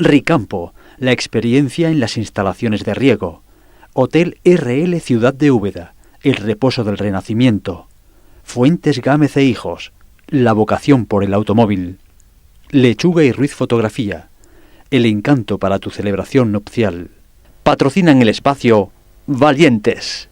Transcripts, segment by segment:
Ricampo, la experiencia en las instalaciones de riego. Hotel RL Ciudad de Úbeda, el reposo del Renacimiento. Fuentes Gámez e Hijos, la vocación por el automóvil. Lechuga y Ruiz Fotografía, el encanto para tu celebración nupcial. Patrocinan el espacio Valientes.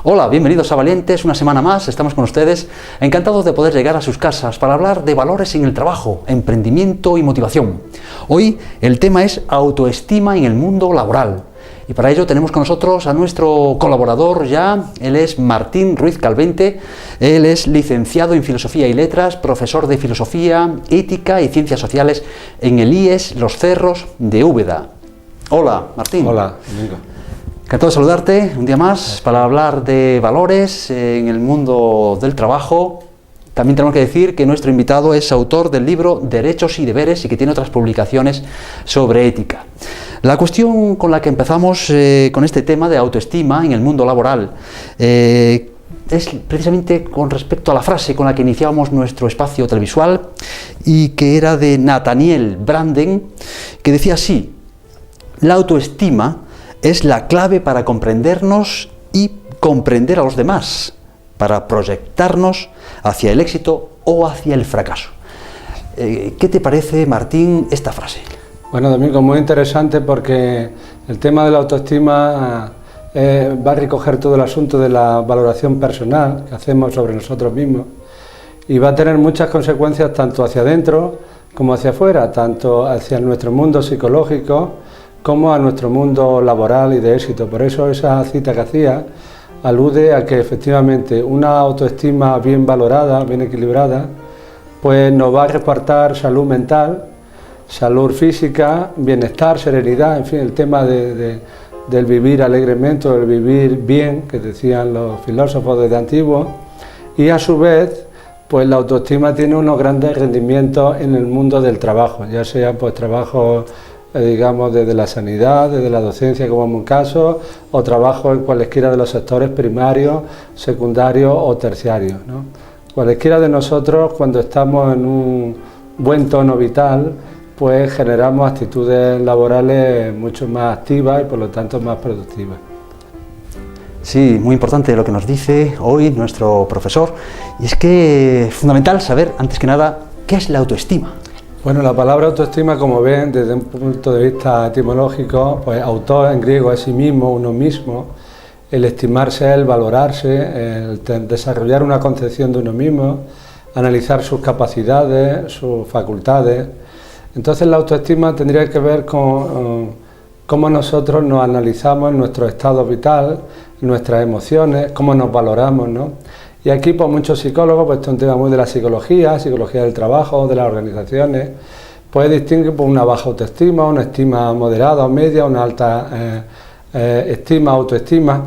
Hola, bienvenidos a Valientes, una semana más, estamos con ustedes, encantados de poder llegar a sus casas para hablar de valores en el trabajo, emprendimiento y motivación. Hoy el tema es autoestima en el mundo laboral. Y para ello tenemos con nosotros a nuestro colaborador ya, él es Martín Ruiz Calvente, él es licenciado en Filosofía y Letras, profesor de Filosofía, Ética y Ciencias Sociales en el IES Los Cerros de Úbeda. Hola, Martín. Hola, Domingo. Encantado de saludarte un día más para hablar de valores en el mundo del trabajo. También tenemos que decir que nuestro invitado es autor del libro Derechos y Deberes y que tiene otras publicaciones sobre ética. La cuestión con la que empezamos con este tema de autoestima en el mundo laboral es precisamente con respecto a la frase con la que iniciábamos nuestro espacio televisual y que era de Nathaniel Branden, que decía así: la autoestima es la clave para comprendernos y comprender a los demás, para proyectarnos hacia el éxito o hacia el fracaso. ¿Qué te parece, Martín, esta frase? Bueno, Domingo, muy interesante porque el tema de la autoestima va a recoger todo el asunto de la valoración personal que hacemos sobre nosotros mismos y va a tener muchas consecuencias tanto hacia adentro como hacia afuera, tanto hacia nuestro mundo psicológico como a nuestro mundo laboral y de éxito. Por eso esa cita que hacía alude a que efectivamente una autoestima bien valorada, bien equilibrada, pues nos va a reportar salud mental, salud física, bienestar, serenidad, en fin, el tema del vivir alegremente, del vivir bien, que decían los filósofos desde antiguo, y a su vez, pues la autoestima tiene unos grandes rendimientos en el mundo del trabajo, ya sea pues trabajo digamos desde la sanidad, desde la docencia como en un caso, o trabajo en cualesquiera de los sectores primarios, secundarios o terciarios, ¿no? Cualesquiera de nosotros, cuando estamos en un buen tono vital, pues generamos actitudes laborales mucho más activas y por lo tanto más productivas. Sí, muy importante lo que nos dice hoy nuestro profesor, y es que es fundamental saber, antes que nada, ¿qué es la autoestima? Bueno, la palabra autoestima, como ven, desde un punto de vista etimológico, pues autor en griego es sí mismo, uno mismo, el estimarse, el valorarse, el desarrollar una concepción de uno mismo, analizar sus capacidades, sus facultades. Entonces la autoestima tendría que ver con cómo nosotros nos analizamos en nuestro estado vital, nuestras emociones, cómo nos valoramos, ¿no? Y aquí pues muchos psicólogos, pues esto es un tema muy de la psicología del trabajo, de las organizaciones, pues distinguen por una baja autoestima, una estima moderada o media, una alta estima, autoestima,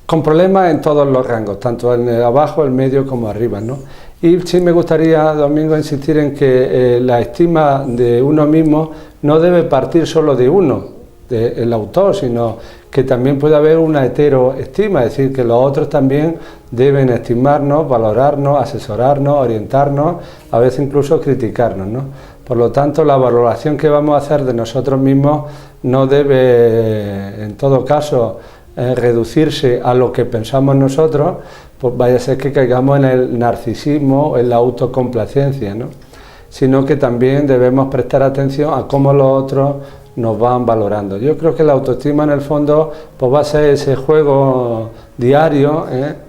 con problemas en todos los rangos, tanto en el abajo, el medio como arriba, ¿no? Y sí me gustaría, Domingo, insistir en que la estima de uno mismo no debe partir solo de uno, del autor, sino que también puede haber una heteroestima, es decir, que los otros también deben estimarnos, valorarnos, asesorarnos, orientarnos, a veces incluso criticarnos, ¿no? Por lo tanto, la valoración que vamos a hacer de nosotros mismos no debe, en todo caso, reducirse a lo que pensamos nosotros, pues vaya a ser que caigamos en el narcisismo, en la autocomplacencia, ¿no? Sino que también debemos prestar atención a cómo los otros nos van valorando. Yo creo que la autoestima en el fondo pues va a ser ese juego diario,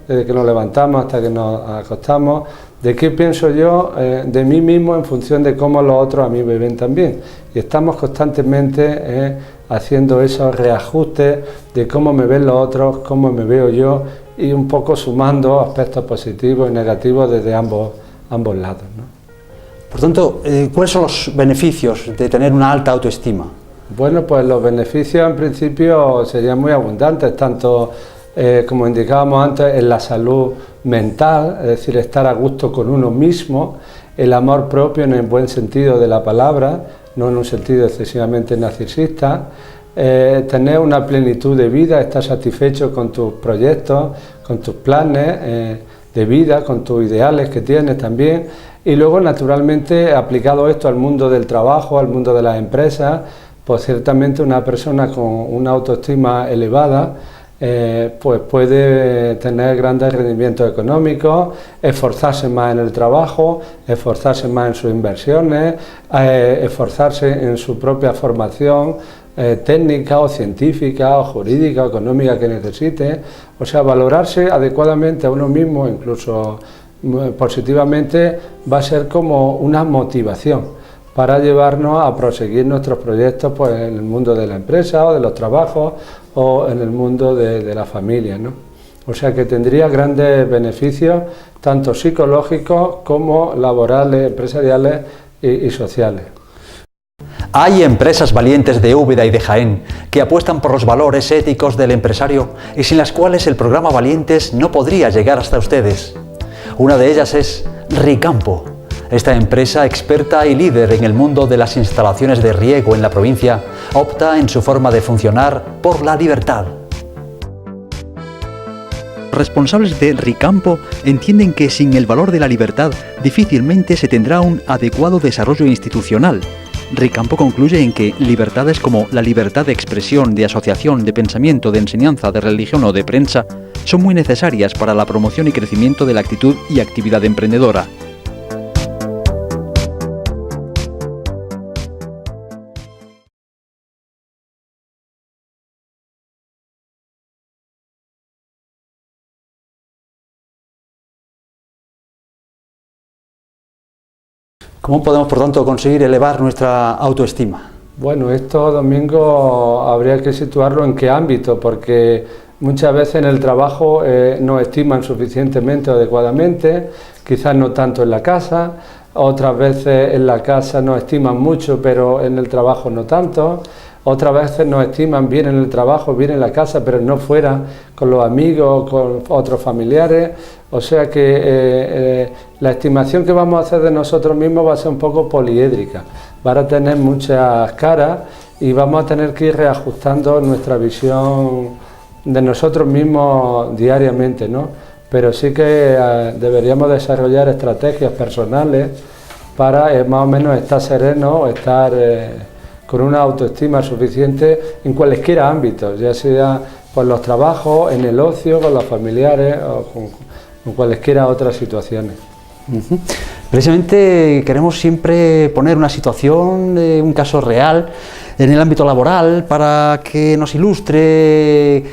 desde que nos levantamos hasta que nos acostamos, de qué pienso yo de mí mismo en función de cómo los otros a mí me ven también. Y estamos constantemente haciendo esos reajustes de cómo me ven los otros, cómo me veo yo, y un poco sumando aspectos positivos y negativos desde ambos lados, ¿no? Por tanto, ¿cuáles son los beneficios de tener una alta autoestima? Bueno, pues los beneficios en principio serían muy abundantes, tanto como indicábamos antes, en la salud mental, es decir, estar a gusto con uno mismo, el amor propio en el buen sentido de la palabra, no en un sentido excesivamente narcisista, tener una plenitud de vida, estar satisfecho con tus proyectos, con tus planes de vida, con tus ideales que tienes también, y luego naturalmente aplicado esto al mundo del trabajo, al mundo de las empresas, pues ciertamente una persona con una autoestima elevada pues puede tener grandes rendimientos económicos, esforzarse más en el trabajo, esforzarse más en sus inversiones, esforzarse en su propia formación técnica o científica o jurídica o económica que necesite, o sea, valorarse adecuadamente a uno mismo, incluso positivamente, va a ser como una motivación para llevarnos a proseguir nuestros proyectos pues, en el mundo de la empresa o de los trabajos o en el mundo de la familia, ¿no? O sea que tendría grandes beneficios, tanto psicológicos como laborales, empresariales y sociales. Hay empresas valientes de Úbeda y de Jaén que apuestan por los valores éticos del empresario y sin las cuales el programa Valientes no podría llegar hasta ustedes. Una de ellas es Ricampo. Esta empresa, experta y líder en el mundo de las instalaciones de riego en la provincia, opta en su forma de funcionar por la libertad. Los responsables de Ricampo entienden que sin el valor de la libertad difícilmente se tendrá un adecuado desarrollo institucional. Ricampo concluye en que libertades como la libertad de expresión, de asociación, de pensamiento, de enseñanza, de religión o de prensa son muy necesarias para la promoción y crecimiento de la actitud y actividad emprendedora. ¿Cómo podemos, por tanto, conseguir elevar nuestra autoestima? Bueno, esto, Domingo, habría que situarlo en qué ámbito, porque muchas veces en el trabajo nos estiman suficientemente o adecuadamente, quizás no tanto en la casa, otras veces en la casa nos estiman mucho, pero en el trabajo no tanto. Otras veces nos estiman bien en el trabajo, bien en la casa, pero no fuera, con los amigos, con otros familiares. O sea que la estimación que vamos a hacer de nosotros mismos va a ser un poco poliédrica. Va a tener muchas caras y vamos a tener que ir reajustando nuestra visión de nosotros mismos diariamente, ¿no? Pero sí que deberíamos desarrollar estrategias personales para más o menos estar serenos, estar con una autoestima suficiente en cualesquiera ámbitos, ya sea por los trabajos, en el ocio, con los familiares o con cualesquiera otras situaciones. Precisamente queremos siempre poner una situación, un caso real en el ámbito laboral para que nos ilustre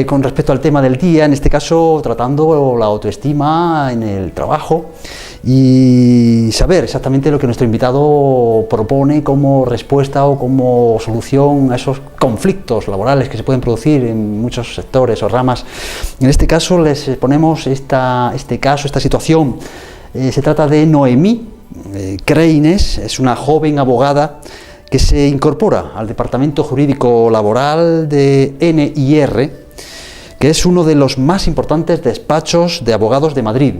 con respecto al tema del día, en este caso tratando la autoestima en el trabajo y saber exactamente lo que nuestro invitado propone como respuesta o como solución a esos conflictos laborales que se pueden producir en muchos sectores o ramas. En este caso les ponemos esta situación. Se trata de Noemí Creines, es una joven abogada que se incorpora al Departamento Jurídico Laboral de NIR, que es uno de los más importantes despachos de abogados de Madrid.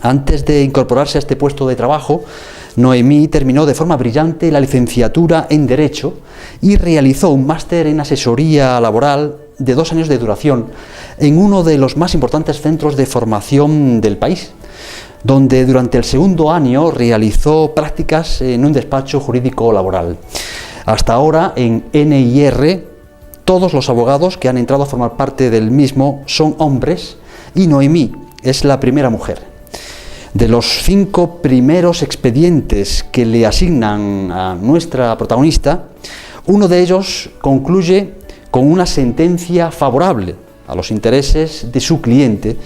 Antes de incorporarse a este puesto de trabajo, Noemí terminó de forma brillante la licenciatura en Derecho y realizó un máster en asesoría laboral de 2 años de duración en uno de los más importantes centros de formación del país, donde durante el segundo año realizó prácticas en un despacho jurídico laboral. Hasta ahora, en NIR, todos los abogados que han entrado a formar parte del mismo son hombres y Noemí es la primera mujer. De los 5 primeros expedientes que le asignan a nuestra protagonista, uno de ellos concluye con una sentencia favorable a los intereses de su cliente,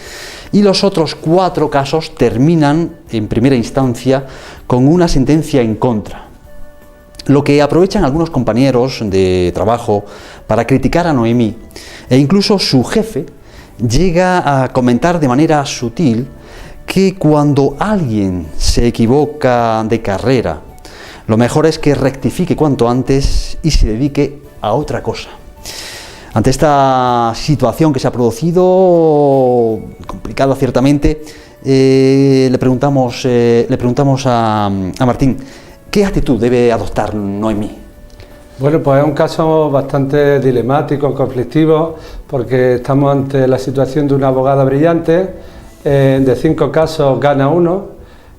y los otros 4 casos terminan en primera instancia con una sentencia en contra. Lo que aprovechan algunos compañeros de trabajo para criticar a Noemí, e incluso su jefe llega a comentar de manera sutil que cuando alguien se equivoca de carrera, lo mejor es que rectifique cuanto antes y se dedique a otra cosa. Ante esta situación que se ha producido, complicada ciertamente, le preguntamos a Martín, ¿qué actitud debe adoptar Noemí? Bueno, pues es un caso bastante dilemático, conflictivo, porque estamos ante la situación de una abogada brillante, de 5 casos gana 1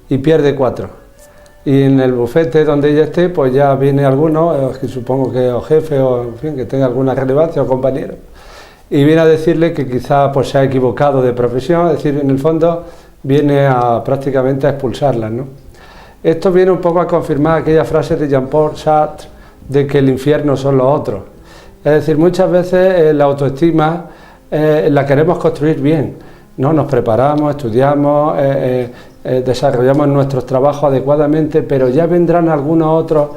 y pierde 4. Y en el bufete donde ella esté, pues ya viene alguno, que supongo que o jefe o en fin, que tenga alguna relevancia o compañero, y viene a decirle que quizá pues se ha equivocado de profesión, es decir, en el fondo viene a prácticamente a expulsarla, ¿no? Esto viene un poco a confirmar aquella frase de Jean-Paul Sartre de que el infierno son los otros. Es decir, muchas veces la autoestima la queremos construir bien, ¿no? Nos preparamos, estudiamos, desarrollamos nuestros trabajos adecuadamente, pero ya vendrán algunos otros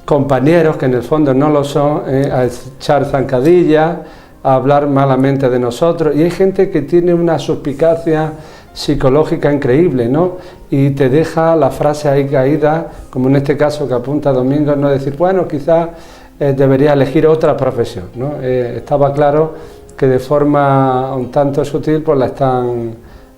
compañeros que en el fondo no lo son, a echar zancadillas, a hablar malamente de nosotros, y hay gente que tiene una suspicacia psicológica increíble, ¿no? Y te deja la frase ahí caída, como en este caso que apunta Domingo, no decir, bueno, quizás debería elegir otra profesión, ¿no? Estaba claro que de forma un tanto sutil pues la están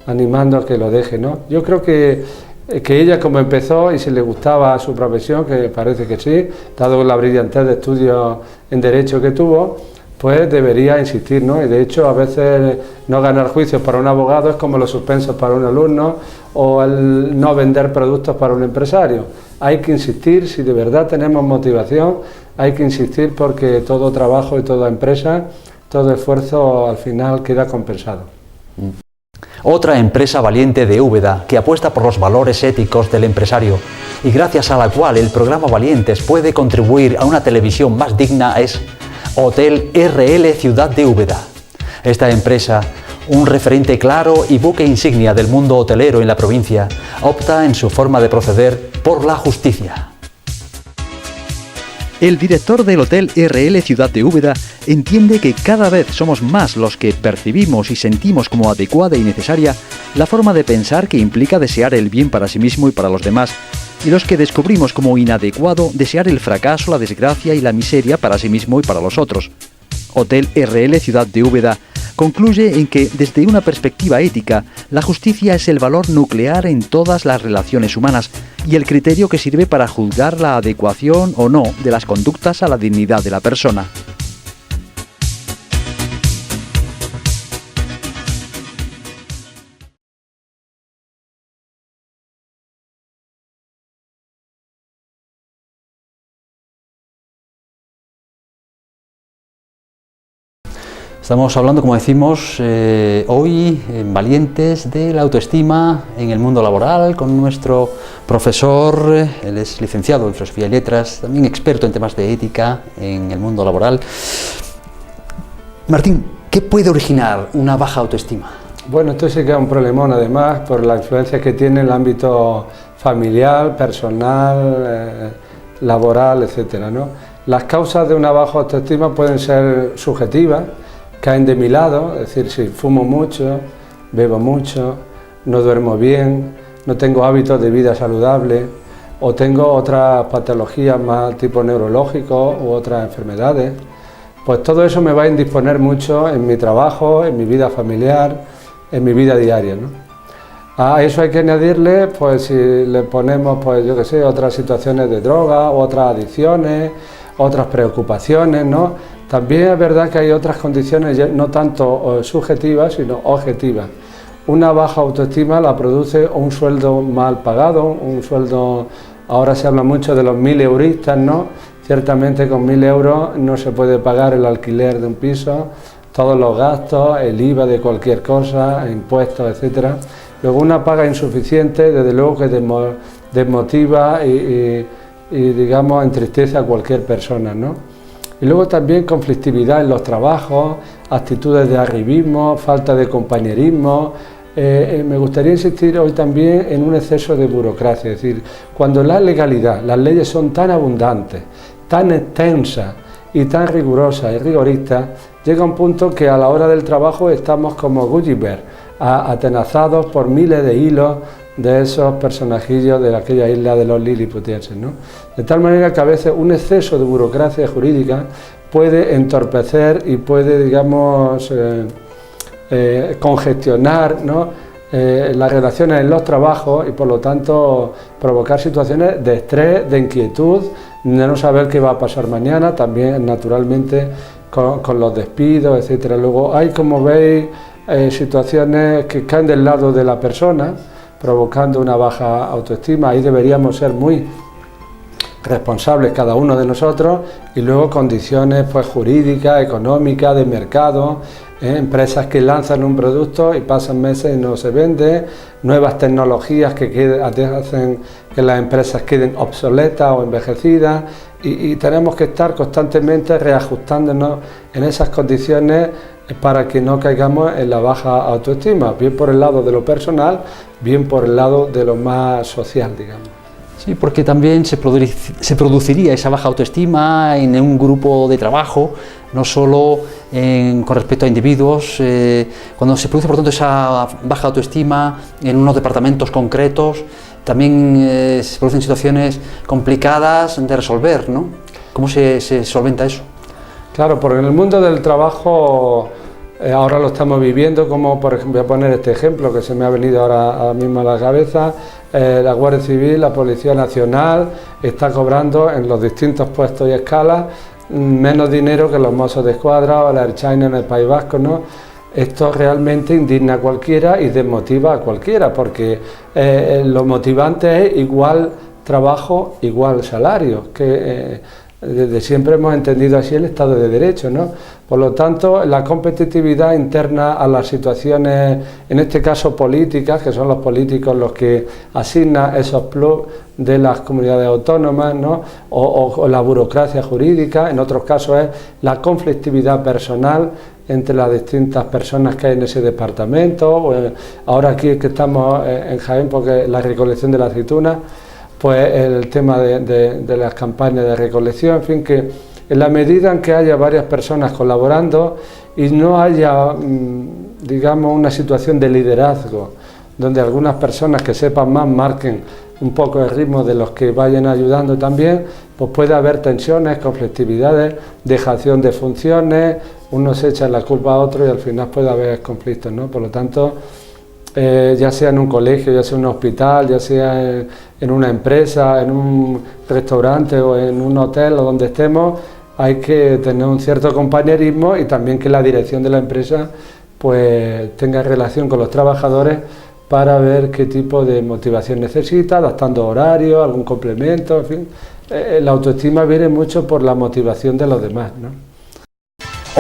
animando a que lo deje, ¿no? Yo creo que ella, como empezó y si le gustaba su profesión, que parece que sí, dado la brillantez de estudios en Derecho que tuvo, pues debería insistir, ¿no? Y de hecho a veces no ganar juicios para un abogado es como los suspensos para un alumno o el no vender productos para un empresario. Hay que insistir, si de verdad tenemos motivación, hay que insistir porque todo trabajo y toda empresa, todo esfuerzo al final queda compensado. Otra empresa valiente de Úbeda que apuesta por los valores éticos del empresario y gracias a la cual el programa Valientes puede contribuir a una televisión más digna es Hotel RL Ciudad de Úbeda. Esta empresa, un referente claro y buque insignia del mundo hotelero en la provincia, opta en su forma de proceder por la justicia. El director del Hotel RL Ciudad de Úbeda entiende que cada vez somos más los que percibimos y sentimos como adecuada y necesaria la forma de pensar que implica desear el bien para sí mismo y para los demás, y los que descubrimos como inadecuado desear el fracaso, la desgracia y la miseria para sí mismo y para los otros. Hotel RL Ciudad de Úbeda concluye en que, desde una perspectiva ética, la justicia es el valor nuclear en todas las relaciones humanas y el criterio que sirve para juzgar la adecuación o no de las conductas a la dignidad de la persona. Estamos hablando, como decimos, hoy en Valientes de la autoestima en el mundo laboral con nuestro profesor, él es licenciado en Filosofía y Letras, también experto en temas de ética en el mundo laboral. Martín, ¿qué puede originar una baja autoestima? Bueno, esto sí que es un problemón además por la influencia que tiene en el ámbito familiar, personal, laboral, etcétera, ¿no? Las causas de una baja autoestima pueden ser subjetivas, caen de mi lado, es decir, si fumo mucho, bebo mucho, no duermo bien, no tengo hábitos de vida saludable o tengo otras patologías más tipo neurológico u otras enfermedades, pues todo eso me va a indisponer mucho en mi trabajo, en mi vida familiar, en mi vida diaria, ¿no? A eso hay que añadirle, pues si le ponemos, pues yo qué sé, otras situaciones de droga, otras adicciones, otras preocupaciones, ¿no? También es verdad que hay otras condiciones no tanto subjetivas, sino objetivas. Una baja autoestima la produce un sueldo mal pagado, un sueldo, ahora se habla mucho de los 1000 euristas, ¿no? Ciertamente con 1000 euros no se puede pagar el alquiler de un piso, todos los gastos, el IVA de cualquier cosa, impuestos, etcétera. Luego una paga insuficiente, desde luego que desmotiva y digamos entristece a cualquier persona, ¿no? Y luego también conflictividad en los trabajos, actitudes de arribismo, falta de compañerismo. Me gustaría insistir hoy también en un exceso de burocracia, es decir, cuando la legalidad, las leyes son tan abundantes, tan extensas y tan rigurosas y rigoristas, llega un punto que a la hora del trabajo estamos como Gulliver, atenazados por miles de hilos de esos personajillos de aquella isla de los liliputienses, ¿no? De tal manera que a veces un exceso de burocracia jurídica puede entorpecer y puede, digamos, congestionar, ¿no?, las relaciones en los trabajos y por lo tanto provocar situaciones de estrés, de inquietud, de no saber qué va a pasar mañana, también naturalmente con los despidos, etcétera. Luego hay, como veis, situaciones que caen del lado de la persona, provocando una baja autoestima. Ahí deberíamos ser muy responsables cada uno de nosotros, y luego condiciones pues jurídicas, económicas, de mercado, empresas que lanzan un producto y pasan meses y no se vende, nuevas tecnologías que hacen que las empresas queden obsoletas o envejecidas, y tenemos que estar constantemente reajustándonos en esas condiciones para que no caigamos en la baja autoestima, bien por el lado de lo personal, bien por el lado de lo más social, digamos. Sí, porque también se produciría esa baja autoestima en un grupo de trabajo, no solo con respecto a individuos. Cuando se produce, por tanto, esa baja autoestima en unos departamentos concretos, también se producen situaciones complicadas de resolver, ¿no? ¿Cómo se solventa eso? Claro, porque en el mundo del trabajo ahora lo estamos viviendo, como por ejemplo, voy a poner este ejemplo que se me ha venido ahora mismo a la cabeza. La Guardia Civil, la Policía Nacional está cobrando en los distintos puestos y escalas menos dinero que los Mossos de Escuadra o la Ertzaintza en el País Vasco, ¿no? Esto realmente indigna a cualquiera y desmotiva a cualquiera, porque lo motivante es igual trabajo, igual salario, que desde siempre hemos entendido así el Estado de Derecho, ¿no? Por lo tanto, la competitividad interna a las situaciones, en este caso políticas, que son los políticos los que asignan esos plus de las comunidades autónomas, ¿no?, o la burocracia jurídica. En otros casos es la conflictividad personal entre las distintas personas que hay en ese departamento. Ahora aquí que estamos en Jaén, porque la recolección de la aceituna, pues el tema de las campañas de recolección, en fin, que en la medida en que haya varias personas colaborando y no haya, digamos, una situación de liderazgo, donde algunas personas que sepan más marquen un poco el ritmo de los que vayan ayudando también, pues puede haber tensiones, conflictividades, dejación de funciones, uno se echa la culpa a otro y al final puede haber conflictos, ¿no? Por lo tanto, ya sea en un colegio, ya sea en un hospital, ya sea en una empresa, en un restaurante o en un hotel o donde estemos, hay que tener un cierto compañerismo y también que la dirección de la empresa pues tenga relación con los trabajadores para ver qué tipo de motivación necesita, adaptando horarios, algún complemento, en fin. La autoestima viene mucho por la motivación de los demás, ¿no?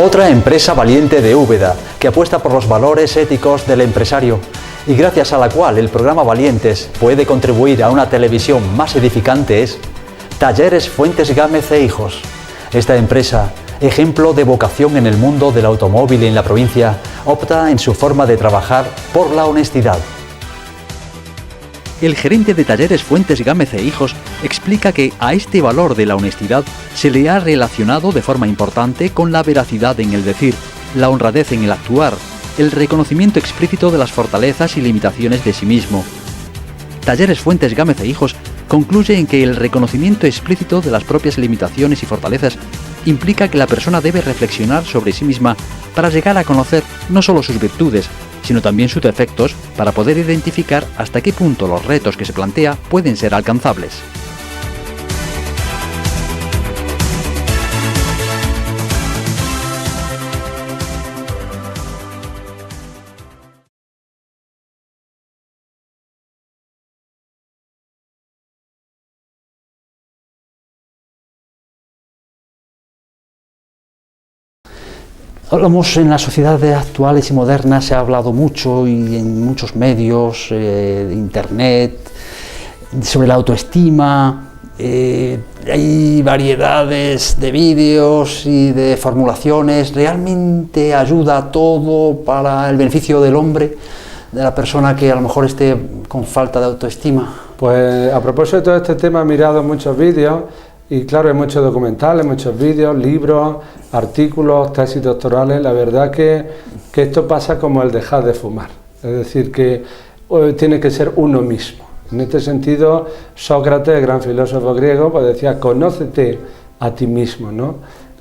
Otra empresa valiente de Úbeda, que apuesta por los valores éticos del empresario y gracias a la cual el programa Valientes puede contribuir a una televisión más edificante, es Talleres Fuentes Gámez e Hijos. Esta empresa, ejemplo de vocación en el mundo del automóvil en la provincia, opta en su forma de trabajar por la honestidad. El gerente de Talleres Fuentes Gámez e Hijos explica que a este valor de la honestidad se le ha relacionado de forma importante con la veracidad en el decir, la honradez en el actuar, el reconocimiento explícito de las fortalezas y limitaciones de sí mismo. Talleres Fuentes Gámez e Hijos concluye en que el reconocimiento explícito de las propias limitaciones y fortalezas implica que la persona debe reflexionar sobre sí misma para llegar a conocer no solo sus virtudes, sino también sus defectos, para poder identificar hasta qué punto los retos que se plantea pueden ser alcanzables. Hablamos en las sociedades actuales y modernas, se ha hablado mucho y en muchos medios, de internet, sobre la autoestima. hay variedades de vídeos y de formulaciones. ¿Realmente ayuda todo para el beneficio del hombre, de la persona que a lo mejor esté con falta de autoestima? Pues a propósito de todo este tema he mirado muchos vídeos y claro, hay muchos documentales, muchos vídeos, libros, artículos, tesis doctorales. La verdad que esto pasa como el dejar de fumar, es decir, que tiene que ser uno mismo. En este sentido, Sócrates, el gran filósofo griego, pues decía, conócete a ti mismo, ¿no?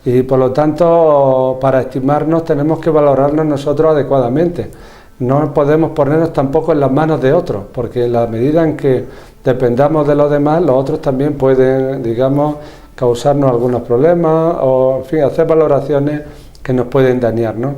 Y por lo tanto, para estimarnos tenemos que valorarnos nosotros adecuadamente. No podemos ponernos tampoco en las manos de otros, porque en la medida en que dependamos de los demás, los otros también pueden, digamos, causarnos algunos problemas o, en fin, hacer valoraciones que nos pueden dañar, ¿no?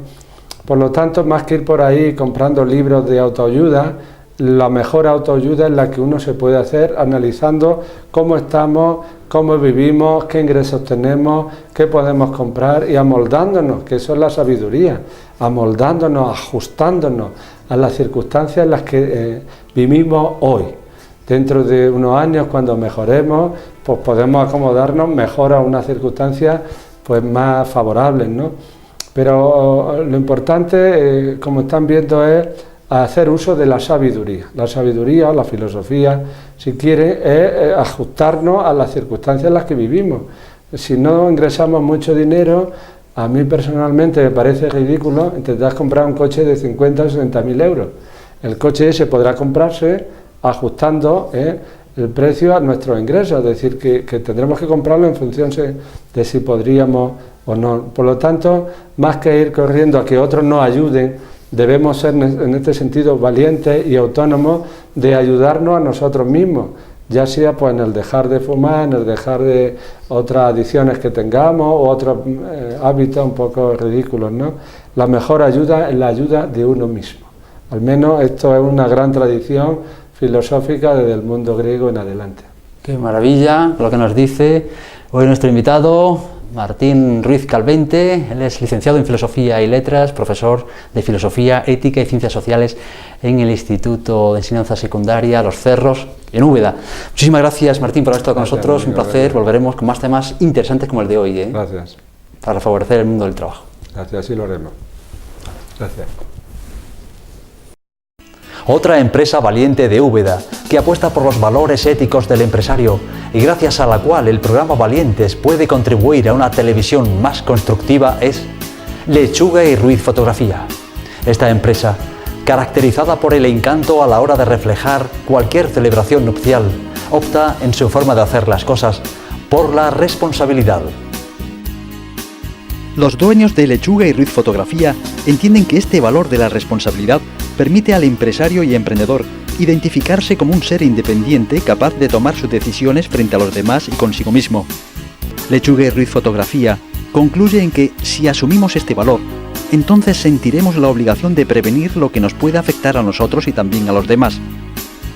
Por lo tanto, más que ir por ahí comprando libros de autoayuda, la mejor autoayuda es la que uno se puede hacer analizando cómo estamos, cómo vivimos, qué ingresos tenemos, qué podemos comprar y amoldándonos, que eso es la sabiduría, amoldándonos, ajustándonos a las circunstancias en las que vivimos hoy. Dentro de unos años, cuando mejoremos, pues podemos acomodarnos mejor a unas circunstancias pues más favorables, ¿no? Pero lo importante, como están viendo, es hacer uso de la sabiduría. La sabiduría o la filosofía, si quiere, es ajustarnos a las circunstancias en las que vivimos. Si no ingresamos mucho dinero, a mí personalmente me parece ridículo intentar comprar un coche de 50 o 60.000 euros. El coche ese podrá comprarse ajustando el precio a nuestros ingresos, es decir, que tendremos que comprarlo en función de si podríamos o no. Por lo tanto, más que ir corriendo a que otros nos ayuden, debemos ser en este sentido valientes y autónomos de ayudarnos a nosotros mismos, ya sea pues en el dejar de fumar, en el dejar de otras adicciones que tengamos o otros hábitos un poco ridículos, ¿no? La mejor ayuda es la ayuda de uno mismo. Al menos esto es una gran tradición filosófica desde el mundo griego en adelante. Qué maravilla lo que nos dice hoy nuestro invitado, Martín Ruiz Calvente. Él es licenciado en Filosofía y Letras, profesor de Filosofía, Ética y Ciencias Sociales en el Instituto de Enseñanza Secundaria Los Cerros, en Úbeda. Muchísimas gracias, Martín, por haber estado con nosotros. Un placer. Volveremos con más temas interesantes como el de hoy, Gracias. Para favorecer el mundo del trabajo. Gracias, así lo haremos. Gracias. Otra empresa valiente de Úbeda, que apuesta por los valores éticos del empresario y gracias a la cual el programa Valientes puede contribuir a una televisión más constructiva, es Lechuga y Ruiz Fotografía. Esta empresa, caracterizada por el encanto a la hora de reflejar cualquier celebración nupcial, opta en su forma de hacer las cosas por la responsabilidad. Los dueños de Lechuga y Ruiz Fotografía entienden que este valor de la responsabilidad permite al empresario y emprendedor identificarse como un ser independiente capaz de tomar sus decisiones frente a los demás y consigo mismo. Lechuga y Ruiz Fotografía concluye en que si asumimos este valor, entonces sentiremos la obligación de prevenir lo que nos puede afectar a nosotros y también a los demás.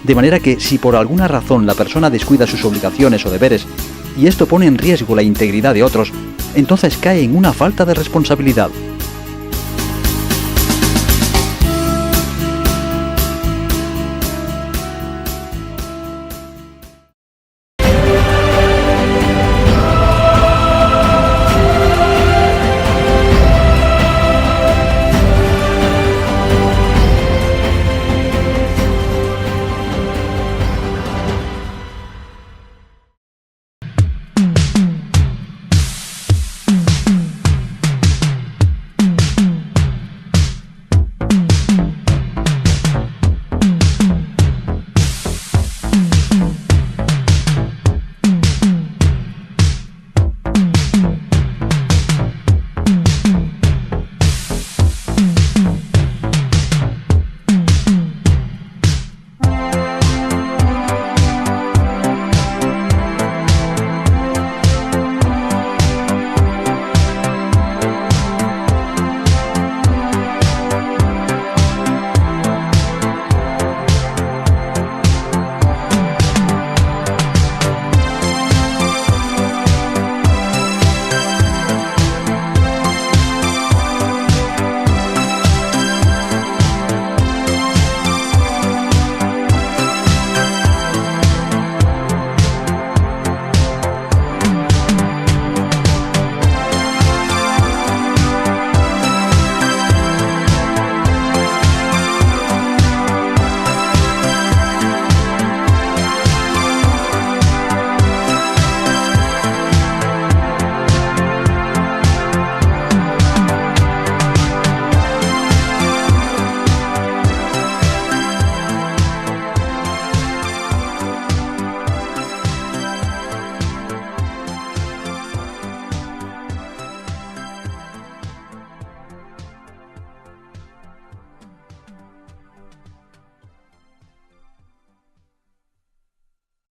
De manera que si por alguna razón la persona descuida sus obligaciones o deberes, y esto pone en riesgo la integridad de otros, entonces cae en una falta de responsabilidad.